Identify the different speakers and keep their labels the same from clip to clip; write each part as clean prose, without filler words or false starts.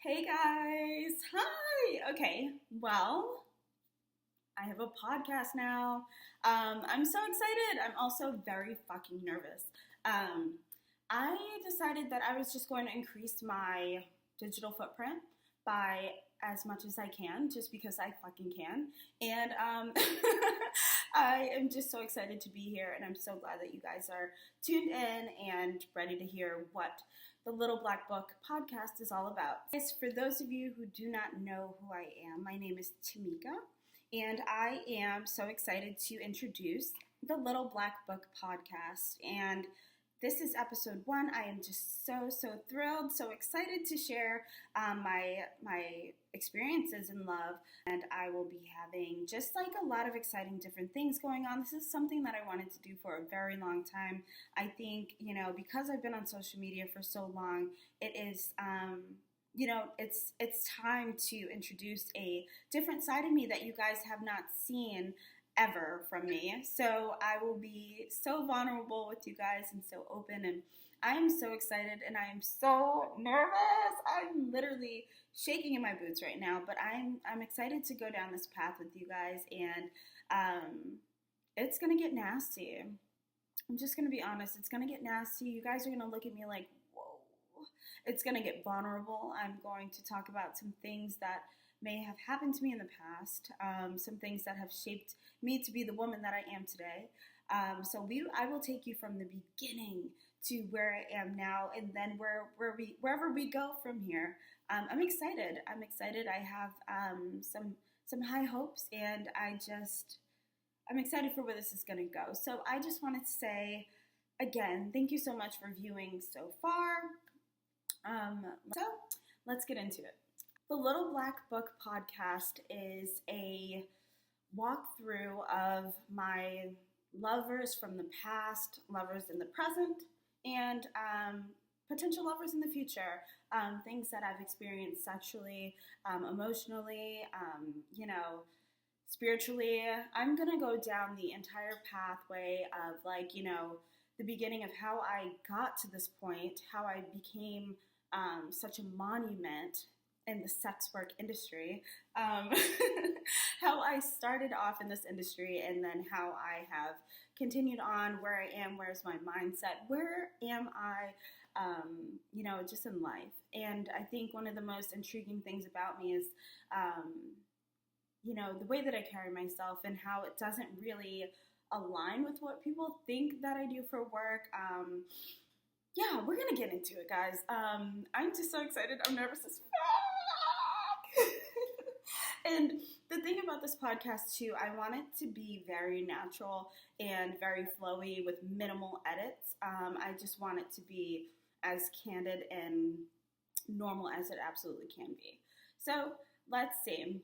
Speaker 1: Hey guys, hi. Okay, well, I have a podcast now. I'm so excited. I'm also very fucking nervous. Um, I decided that I was just going to increase my digital footprint by as much as I can, just because I fucking can. And I am just so excited to be here, and I'm so glad that you guys are tuned in and ready to hear what the Little Black Book podcast is all about. For those of you who do not know who I am, my name is Tamika, and I am so excited to introduce the Little Black Book podcast. And this is episode 1. I am just so thrilled, so excited to share my experiences in love, and I will be having just like a lot of exciting different things going on. This is something that I wanted to do for a very long time. I think, because I've been on social media for so long, it is it's time to introduce a different side of me that you guys have not seen ever from me. So I will be so vulnerable with you guys and so open, and I am so excited and I am so nervous. I'm literally shaking in my boots right now, but I'm excited to go down this path with you guys, and it's gonna get nasty. I'm just gonna be honest, it's gonna get nasty. You guys are gonna look at me like, whoa. It's gonna get vulnerable. I'm going to talk about some things that may have happened to me in the past, some things that have shaped me to be the woman that I am today. I will take you from the beginning to where I am now, and then wherever we go from here. I'm excited. I have some high hopes, and I'm excited for where this is going to go. So I just wanted to say again, thank you so much for viewing so far. So let's get into it. The Little Black Book podcast is a walkthrough of my lovers from the past, lovers in the present, and potential lovers in the future. Things that I've experienced sexually, emotionally, spiritually. I'm going to go down the entire pathway of the beginning of how I got to this point, how I became such a monument in the sex work industry, how I started off in this industry, and then how I have continued on, where I am, where's my mindset, where am I, just in life. And I think one of the most intriguing things about me is, the way that I carry myself and how it doesn't really align with what people think that I do for work. We're going to get into it, guys. I'm just so excited. I'm nervous as fuck. And the thing about this podcast, too, I want it to be very natural and very flowy with minimal edits. I just want it to be as candid and normal as it absolutely can be. So, let's see.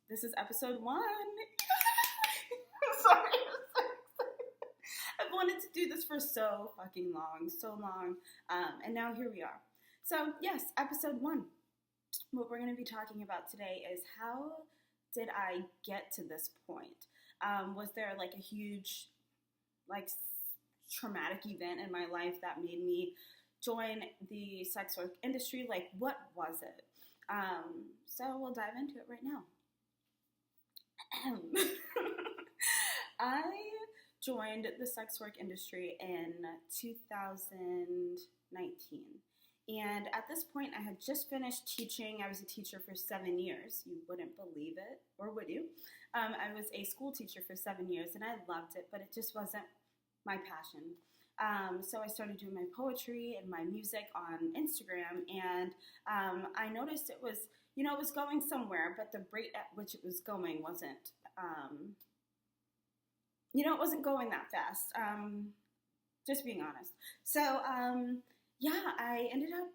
Speaker 1: This is episode 1. I'm sorry. I've wanted to do this for so fucking long, and now here we are. So yes, episode 1. What we're going to be talking about today is how did I get to this point? Was there like a huge, traumatic event in my life that made me join the sex work industry? Like, what was it? So we'll dive into it right now. I joined the sex work industry in 2019. And at this point, I had just finished teaching. I was a teacher for 7 years. You wouldn't believe it, or would you? I was a school teacher for 7 years, and I loved it, but it just wasn't my passion. So I started doing my poetry and my music on Instagram, and I noticed it was going somewhere, but the rate at which it was going wasn't, it wasn't going that fast, just being honest. So, I ended up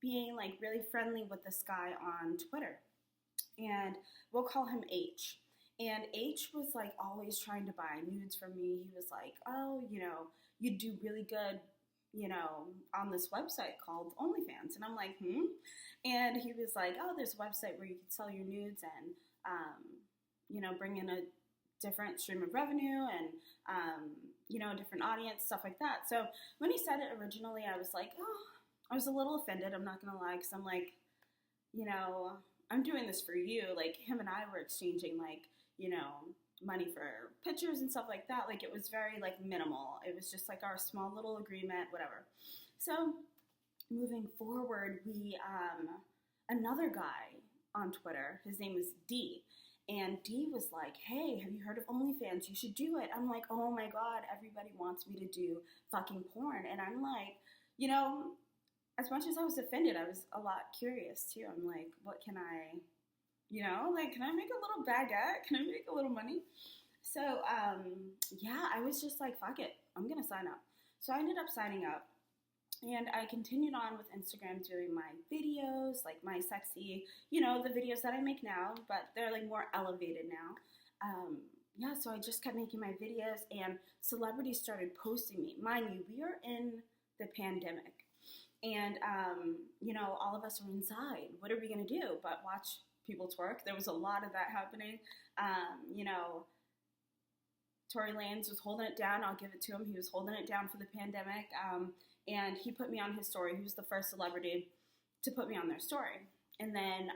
Speaker 1: being really friendly with this guy on Twitter, and we'll call him H. And H was always trying to buy nudes from me. He was like, oh, you do really good, on this website called OnlyFans. And I'm like, And he was like, oh, there's a website where you can sell your nudes and, bring in a different stream of revenue and, a different audience, stuff like that. So when he said it originally, I was like, oh, I was a little offended. I'm not going to lie, because I'm like, you know, I'm doing this for you. Like, him and I were exchanging, like, you know, money for pictures and stuff like that. Like, it was very, like, minimal. It was just, like, our small little agreement, whatever. So, moving forward, another guy on Twitter, his name is D. And D was like, hey, have you heard of OnlyFans? You should do it. I'm like, oh my God, everybody wants me to do fucking porn. And I'm like, you know, as much as I was offended, I was a lot curious too. I'm like, what can I, you know, like, can I make a little baguette? Can I make a little money? So, yeah, I was just like, fuck it, I'm gonna sign up. So I ended up signing up, and I continued on with Instagram doing my videos, like my sexy, you know, the videos that I make now, but they're like more elevated now. Yeah, so I just kept making my videos, and celebrities started posting me. Mind you, we are in the pandemic. And, you know, all of us are inside. What are we going to do but watch people twerk? There was a lot of that happening. You know, Tory Lanez was holding it down. I'll give it to him. He was holding it down for the pandemic. And he put me on his story. He was the first celebrity to put me on their story. And then,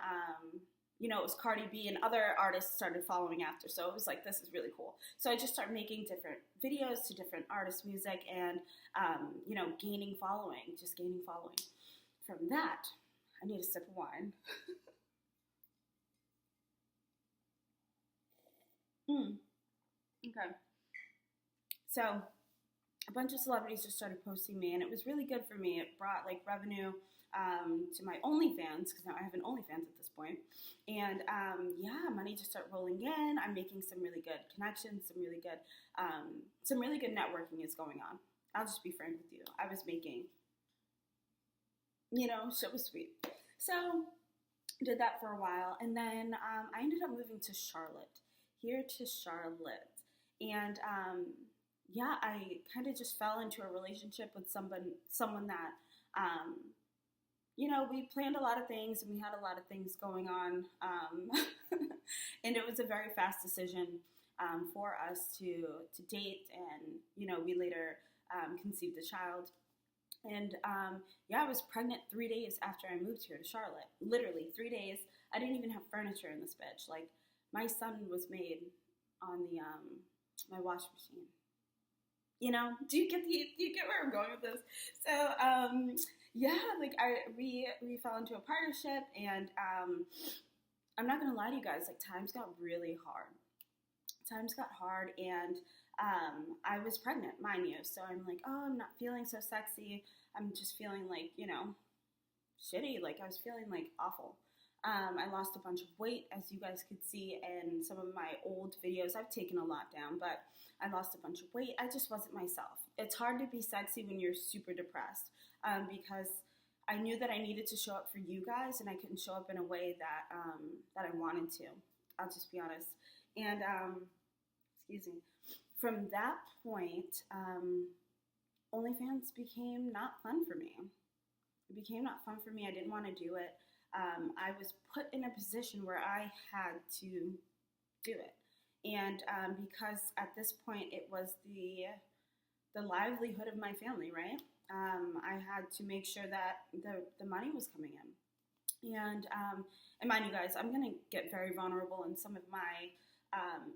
Speaker 1: you know, it was Cardi B, and other artists started following after. So it was like, this is really cool. So I just started making different videos to different artists' music and, you know, gaining following. From that, I need a sip of wine. Okay. So a bunch of celebrities just started posting me, and it was really good for me. It brought like revenue to my OnlyFans, because now I have an OnlyFans at this point. And yeah, money just started rolling in. I'm making some really good connections, some really good networking is going on. I'll just be frank with you. I was making, you know, shit was sweet. So did that for a while, and then I ended up moving to Charlotte, and yeah, I kind of just fell into a relationship with someone that, you know, we planned a lot of things and we had a lot of things going on, and it was a very fast decision for us to date, and, you know, we later conceived a child. And yeah, I was pregnant 3 days after I moved here to Charlotte. Literally 3 days. I didn't even have furniture in this bitch. Like, my son was made on the my wash machine. You know, do you get where I'm going with this? So yeah, like we fell into a partnership, and I'm not gonna lie to you guys, like, times got really hard. And I was pregnant, mind you. So I'm like, oh, I'm not feeling so sexy. I'm just feeling like, you know, shitty. Like, I was feeling like awful. I lost a bunch of weight, as you guys could see in some of my old videos. I've taken a lot down, but I lost a bunch of weight. I just wasn't myself. It's hard to be sexy when you're super depressed, because I knew that I needed to show up for you guys, and I couldn't show up in a way that that I wanted to. I'll just be honest. And excuse me. From that point, OnlyFans became not fun for me. It became not fun for me. I didn't want to do it. I was put in a position where I had to do it. And because at this point it was the livelihood of my family, right? I had to make sure that the money was coming in. And mind you guys, I'm going to get very vulnerable in some of my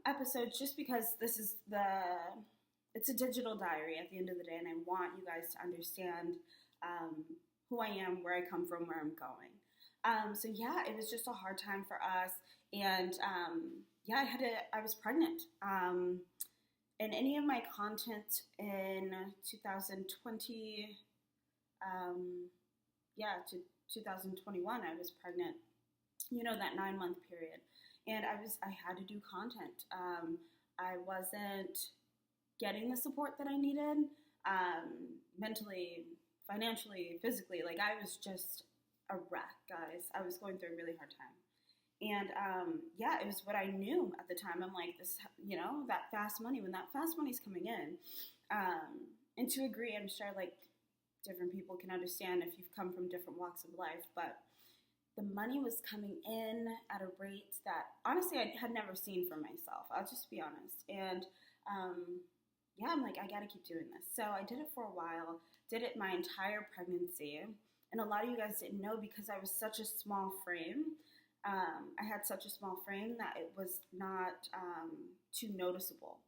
Speaker 1: episodes, just because it's a digital diary at the end of the day, and I want you guys to understand who I am, where I come from, where I'm going. So yeah, it was just a hard time for us, and yeah, I was pregnant. And any of my content in 2020, to 2021, I was pregnant. You know, that 9-month period. And I had to do content. I wasn't getting the support that I needed, mentally, financially, physically. Like, I was just a wreck, guys. I was going through a really hard time. And yeah, it was what I knew at the time. I'm like, this, you know, that fast money, when that fast money's coming in, and to agree, I'm sure, like, different people can understand if you've come from different walks of life, but the money was coming in at a rate that, honestly, I had never seen for myself. I'll just be honest. And yeah, I'm like, I gotta keep doing this. So I did it for a while, did it my entire pregnancy. And a lot of you guys didn't know because I was such a small frame. I had such a small frame that it was not too noticeable.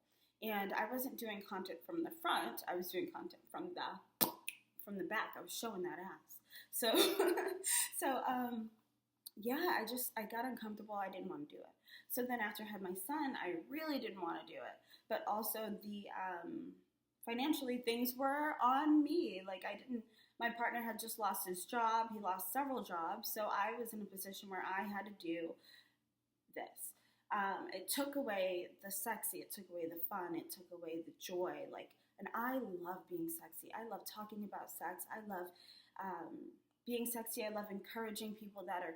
Speaker 1: And I wasn't doing content from the front. I was doing content from the back. I was showing that ass. So, yeah, I got uncomfortable. I didn't want to do it. So then after I had my son, I really didn't want to do it. But also financially, things were on me. Like my partner had just lost his job. He lost several jobs. So I was in a position where I had to do this. It took away the sexy. It took away the fun. It took away the joy. And I love being sexy. I love talking about sex. I love being sexy. I love encouraging people that are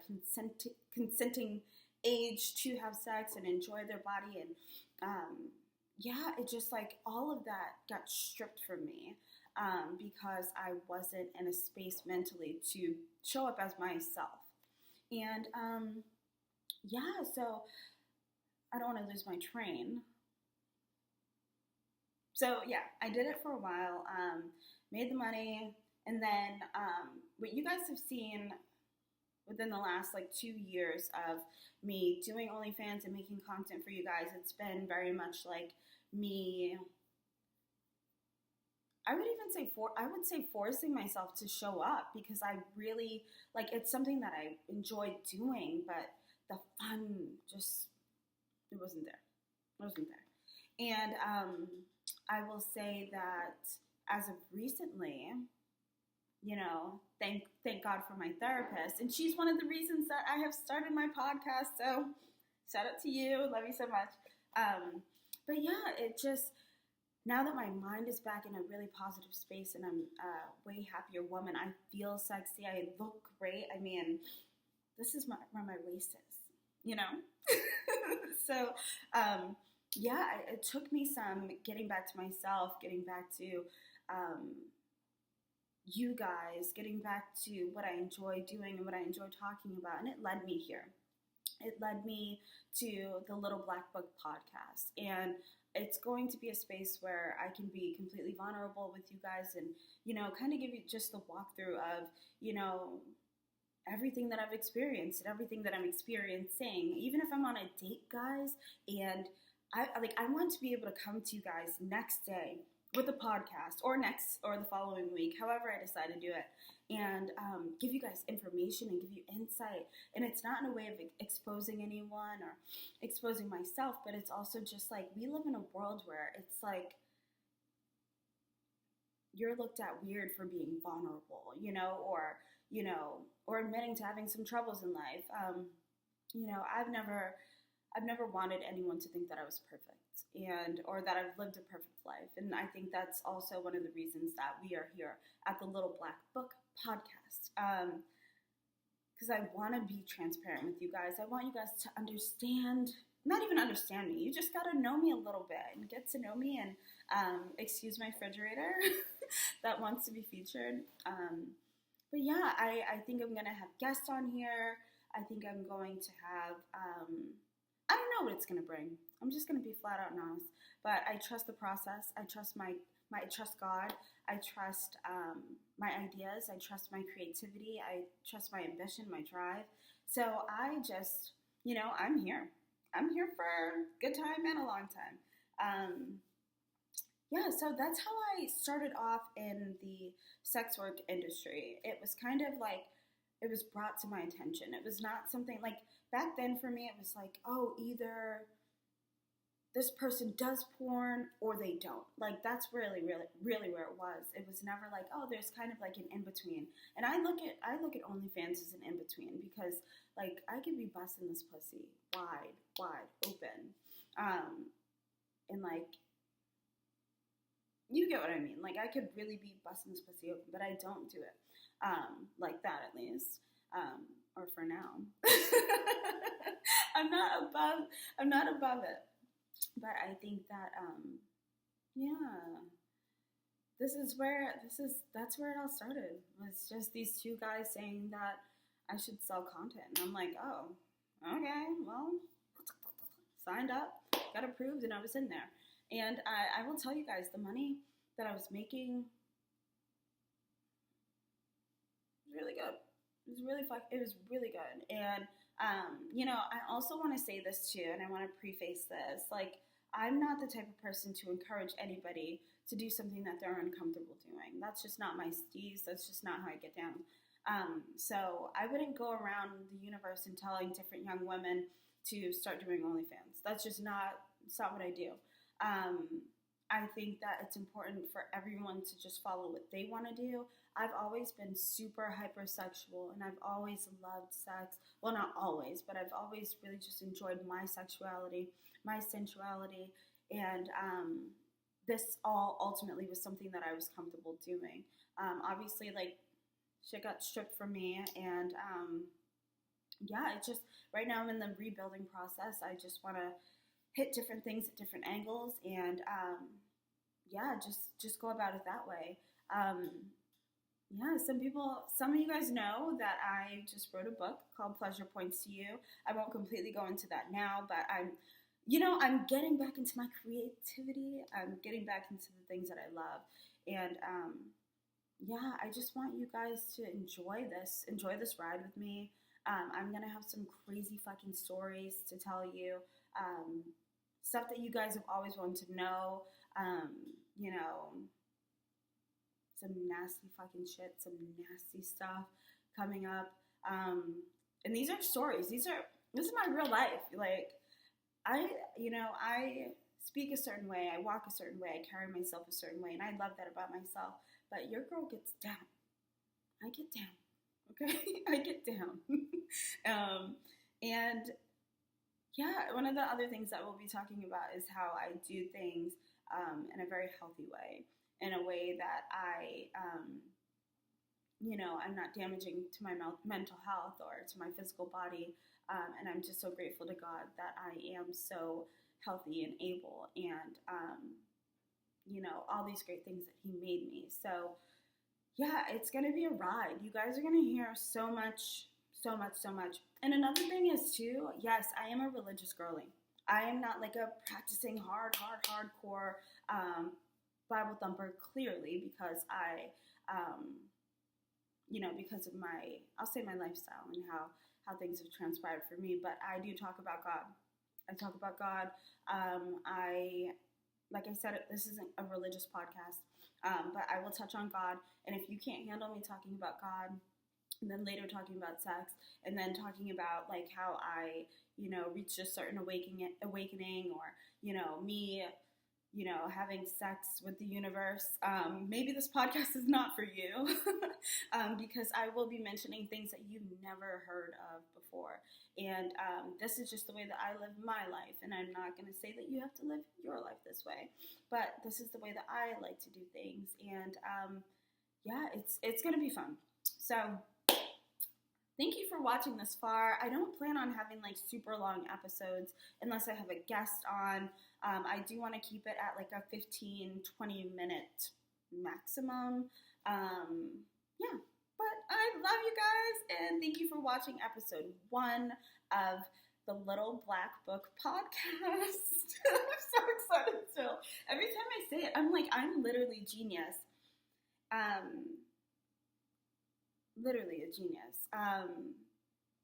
Speaker 1: consenting age to have sex and enjoy their body. And it just all of that got stripped from me because I wasn't in a space mentally to show up as myself. And so I don't want to lose my train. So yeah, I did it for a while, made the money, and then what you guys have seen within the last 2 years of me doing OnlyFans and making content for you guys, it's been very much like me. I would say forcing myself to show up because I really it's something that I enjoy doing, but the fun just it wasn't there. And I will say that as of recently, thank God for my therapist. And she's one of the reasons that I have started my podcast. So shout out to you. Love you so much. But yeah, it just, now that my mind is back in a really positive space and I'm a way happier woman, I feel sexy. I look great. I mean, this is where my waist is, So, it took me some getting back to myself, getting back to you guys, getting back to what I enjoy doing and what I enjoy talking about, and it led me here. It led me to the Little Black Book podcast, and it's going to be a space where I can be completely vulnerable with you guys and, kind of give you just the walkthrough of, everything that I've experienced and everything that I'm experiencing, even if I'm on a date, guys, and I want to be able to come to you guys next day with a podcast or the following week, however I decide to do it, and give you guys information and give you insight. And it's not in a way of exposing anyone or exposing myself, but it's also just we live in a world where it's you're looked at weird for being vulnerable, or admitting to having some troubles in life. I've never wanted anyone to think that I was perfect or that I've lived a perfect life. And I think that's also one of the reasons that we are here at the Little Black Book podcast. Because I want to be transparent with you guys. I want you guys to understand, not even understand me. You just got to know me a little bit and get to know me and excuse my refrigerator that wants to be featured. But yeah, I think I'm going to have guests on here. I think I'm going to have, I don't know what it's going to bring. I'm just going to be flat out and honest. But I trust the process. I trust I trust God. I trust my ideas. I trust my creativity. I trust my ambition, my drive. So I just, I'm here. I'm here for a good time and a long time. So that's how I started off in the sex work industry. It was kind of it was brought to my attention. It was not something back then for me, it was either this person does porn or they don't. That's really, really, really where it was. It was never there's kind of an in-between. And I look at OnlyFans as an in-between because I could be busting this pussy wide open. And you get what I mean. I could really be busting this pussy open, but I don't do it like that, at least, or for now. I'm not above it, but I think that that's where it all started. It's just these two guys saying that I should sell content, and I'm like, oh, okay, well, signed up, got approved, and I was in there. And I will tell you guys, the money that I was making, really good. It was really good. And I also want to say this too, and I want to preface this. Like, I'm not the type of person to encourage anybody to do something that they're uncomfortable doing. That's just not my steez. That's just not how I get down. So I wouldn't go around the universe and telling different young women to start doing OnlyFans. It's not what I do. I think that it's important for everyone to just follow what they want to do. I've always been super hypersexual, and I've always loved sex. Well, not always, but I've always really just enjoyed my sexuality, my sensuality, and this all ultimately was something that I was comfortable doing. Obviously, like, shit got stripped from me, and it just, right now I'm in the rebuilding process. I just want to hit different things at different angles, and just go about it that way. Some of you guys know that I just wrote a book called Pleasure Points to You. I won't completely go into that now, but I'm getting back into my creativity. I'm getting back into the things that I love, and I just want you guys to enjoy this ride with me. I'm gonna have some crazy fucking stories to tell you. Stuff that you guys have always wanted to know, some nasty fucking shit, some nasty stuff coming up. And these are stories. This is my real life. Like, I speak a certain way, I walk a certain way, I carry myself a certain way, and I love that about myself. But your girl gets down. I get down. Okay? I get down. One of the other things that we'll be talking about is how I do things in a very healthy way, in a way that I'm not damaging to my mental health or to my physical body, and I'm just so grateful to God that I am so healthy and able, and all these great things that He made me. So it's gonna be a ride. You guys are gonna hear so much. And another thing is too, yes, I am a religious girly. I am not like a practicing hardcore Bible thumper, clearly, because because of my lifestyle and how things have transpired for me. But I do talk about God. I talk about God. Like I said, this isn't a religious podcast, but I will touch on God. And if you can't handle me talking about God, and then later talking about sex, and then talking about like how I, reached a certain awakening, or, me, having sex with the universe, maybe this podcast is not for you, because I will be mentioning things that you've never heard of before. And this is just the way that I live my life, and I'm not going to say that you have to live your life this way, but this is the way that I like to do things. And it's going to be fun. So thank you for watching this far. I don't plan on having like super long episodes unless I have a guest on. I do want to keep it at like a 15-20 minute maximum. But I love you guys, and thank you for watching episode 1 of the Little Black Book podcast. I'm so excited still. Every time I say it, I'm literally genius. Literally a genius.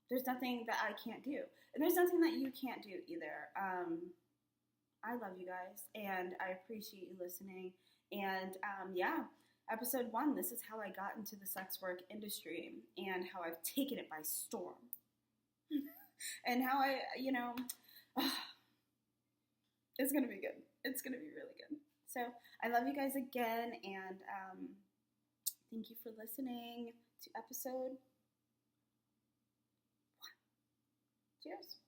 Speaker 1: There's nothing that I can't do. And there's nothing that you can't do either. I love you guys, and I appreciate you listening. And episode 1, this is how I got into the sex work industry and how I've taken it by storm. And how it's going to be good. It's going to be really good. So I love you guys again, and thank you for listening to episode 1. Cheers.